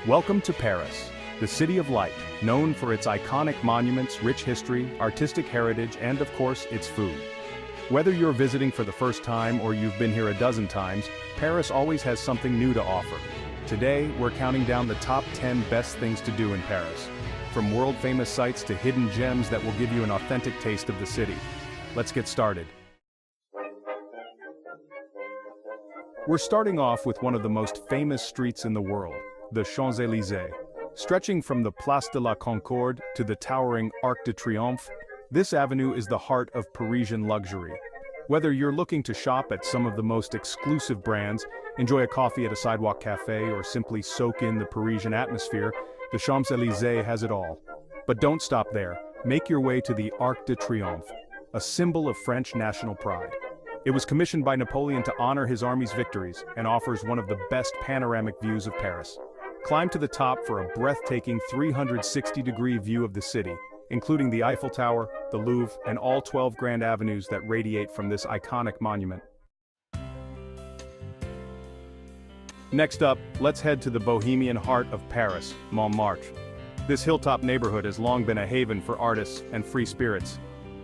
Welcome to Paris, the City of Light, known for its iconic monuments, rich history, artistic heritage, and of course, its food. Whether you're visiting for the first time or you've been here a dozen times, Paris always has something new to offer. Today, we're counting down the top 10 best things to do in Paris. From world-famous sites to hidden gems that will give you an authentic taste of the city. Let's get started. We're starting off with one of the most famous streets in the world, the Champs-Élysées. Stretching from the Place de la Concorde to the towering Arc de Triomphe, this avenue is the heart of Parisian luxury. Whether you're looking to shop at some of the most exclusive brands, enjoy a coffee at a sidewalk cafe, or simply soak in the Parisian atmosphere, the Champs-Élysées has it all. But don't stop there. Make your way to the Arc de Triomphe, a symbol of French national pride. It was commissioned by Napoleon to honor his army's victories and offers one of the best panoramic views of Paris. Climb to the top for a breathtaking 360-degree view of the city, including the Eiffel Tower, the Louvre, and all 12 grand avenues that radiate from this iconic monument. Next up, let's head to the bohemian heart of Paris, Montmartre. This hilltop neighborhood has long been a haven for artists and free spirits.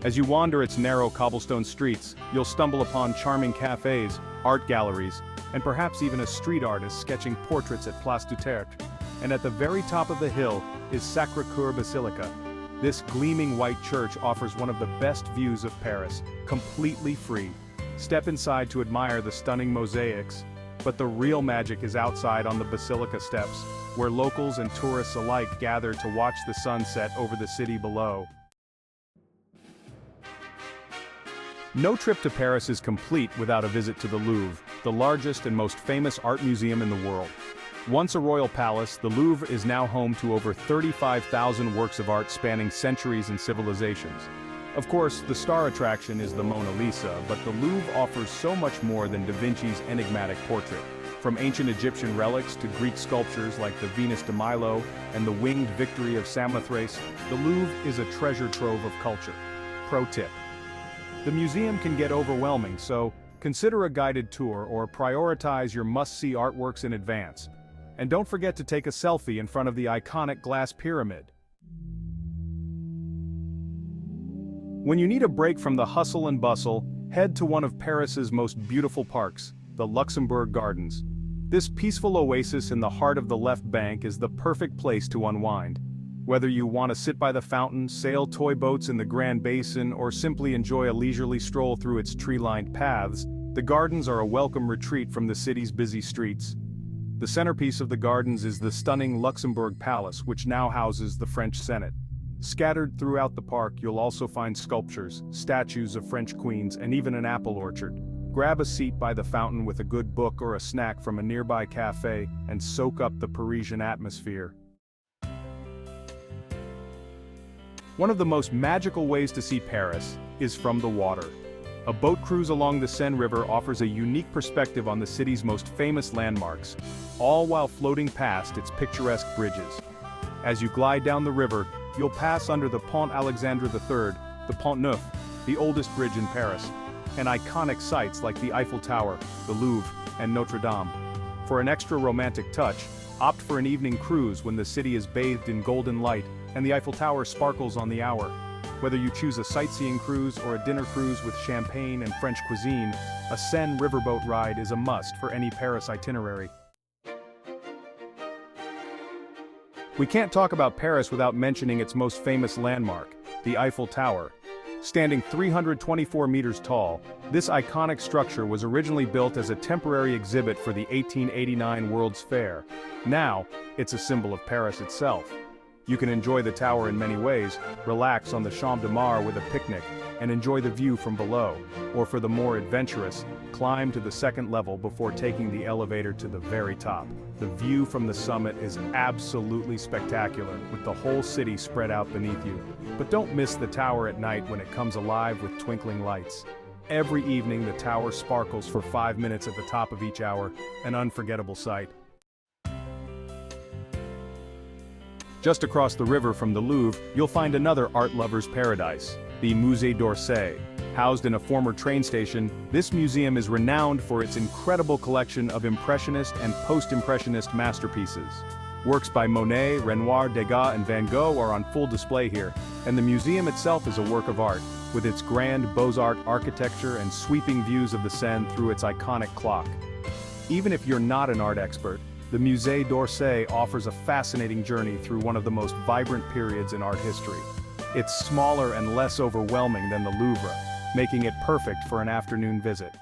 As you wander its narrow cobblestone streets, you'll stumble upon charming cafes, art galleries, and perhaps even a street artist sketching portraits at Place du Tertre. And at the very top of the hill is Sacré-Cœur Basilica. This gleaming white church offers one of the best views of Paris, completely free. Step inside to admire the stunning mosaics, but the real magic is outside on the basilica steps, where locals and tourists alike gather to watch the sunset over the city below. No trip to Paris is complete without a visit to the Louvre, the largest and most famous art museum in the world. Once a royal palace, the Louvre is now home to over 35,000 works of art spanning centuries and civilizations. Of course, the star attraction is the Mona Lisa, but the Louvre offers so much more than Da Vinci's enigmatic portrait. From ancient Egyptian relics to Greek sculptures like the Venus de Milo and the winged victory of Samothrace, the Louvre is a treasure trove of culture. Pro tip: the museum can get overwhelming, so consider a guided tour or prioritize your must-see artworks in advance. And don't forget to take a selfie in front of the iconic glass pyramid. When you need a break from the hustle and bustle, head to one of Paris's most beautiful parks, the Luxembourg Gardens. This peaceful oasis in the heart of the left bank is the perfect place to unwind. Whether you want to sit by the fountain, sail toy boats in the Grand Basin, or simply enjoy a leisurely stroll through its tree-lined paths, the gardens are a welcome retreat from the city's busy streets. The centerpiece of the gardens is the stunning Luxembourg Palace, which now houses the French Senate. Scattered throughout the park, you'll also find sculptures, statues of French queens, and even an apple orchard. Grab a seat by the fountain with a good book or a snack from a nearby cafe, and soak up the Parisian atmosphere. One of the most magical ways to see Paris is from the water. A boat cruise along the Seine River offers a unique perspective on the city's most famous landmarks, all while floating past its picturesque bridges. As you glide down the river, you'll pass under the Pont Alexandre III, the Pont Neuf, the oldest bridge in Paris, and iconic sites like the Eiffel Tower, the Louvre, and Notre Dame. For an extra romantic touch, opt for an evening cruise when the city is bathed in golden light and the Eiffel Tower sparkles on the hour. Whether you choose a sightseeing cruise or a dinner cruise with champagne and French cuisine, a Seine riverboat ride is a must for any Paris itinerary. We can't talk about Paris without mentioning its most famous landmark, the Eiffel Tower. Standing 324 meters tall, this iconic structure was originally built as a temporary exhibit for the 1889 World's Fair. Now, it's a symbol of Paris itself. You can enjoy the tower in many ways, relax on the Champ de Mars with a picnic, and enjoy the view from below. Or for the more adventurous, climb to the second level before taking the elevator to the very top. The view from the summit is absolutely spectacular, with the whole city spread out beneath you. But don't miss the tower at night when it comes alive with twinkling lights. Every evening the tower sparkles for 5 minutes at the top of each hour, an unforgettable sight. Just across the river from the Louvre, you'll find another art lover's paradise, the Musée d'Orsay. Housed in a former train station, this museum is renowned for its incredible collection of Impressionist and Post-Impressionist masterpieces. Works by Monet, Renoir, Degas, and Van Gogh are on full display here, and the museum itself is a work of art, with its grand Beaux-Arts architecture and sweeping views of the Seine through its iconic clock. Even if you're not an art expert, the Musée d'Orsay offers a fascinating journey through one of the most vibrant periods in art history. It's smaller and less overwhelming than the Louvre, making it perfect for an afternoon visit.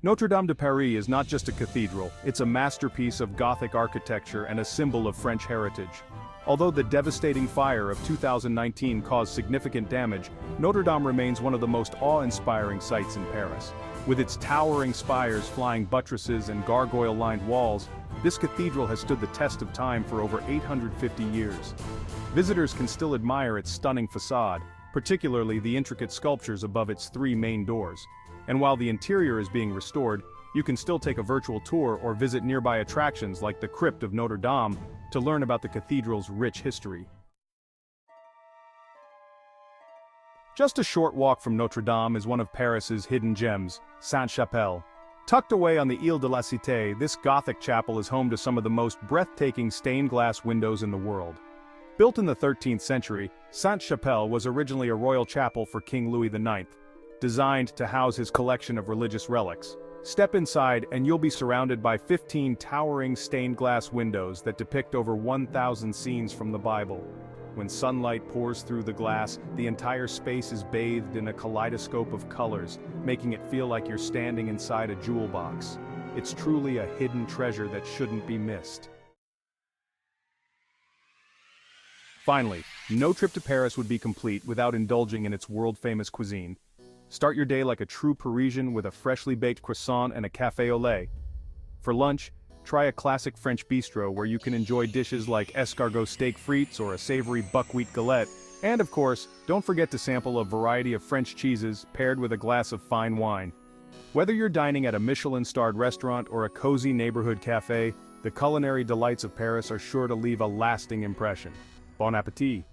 Notre-Dame de Paris is not just a cathedral, it's a masterpiece of Gothic architecture and a symbol of French heritage. Although the devastating fire of 2019 caused significant damage, Notre Dame remains one of the most awe-inspiring sights in Paris. With its towering spires, flying buttresses, and gargoyle-lined walls, this cathedral has stood the test of time for over 850 years. Visitors can still admire its stunning facade, particularly the intricate sculptures above its three main doors. And while the interior is being restored, you can still take a virtual tour or visit nearby attractions like the Crypt of Notre Dame to learn about the cathedral's rich history. Just a short walk from Notre Dame is one of Paris's hidden gems, Sainte-Chapelle. Tucked away on the Ile de la Cité, this Gothic chapel is home to some of the most breathtaking stained glass windows in the world. Built in the 13th century, Sainte-Chapelle was originally a royal chapel for King Louis IX, designed to house his collection of religious relics. Step inside and you'll be surrounded by 15 towering stained glass windows that depict over 1,000 scenes from the Bible. When sunlight pours through the glass, the entire space is bathed in a kaleidoscope of colors, making it feel like you're standing inside a jewel box. It's truly a hidden treasure that shouldn't be missed. Finally, no trip to Paris would be complete without indulging in its world-famous cuisine. Start your day like a true Parisian with a freshly baked croissant and a café au lait. For lunch, try a classic French bistro where you can enjoy dishes like escargot steak frites or a savory buckwheat galette. And of course, don't forget to sample a variety of French cheeses paired with a glass of fine wine. Whether you're dining at a Michelin-starred restaurant or a cozy neighborhood cafe, the culinary delights of Paris are sure to leave a lasting impression. Bon appétit!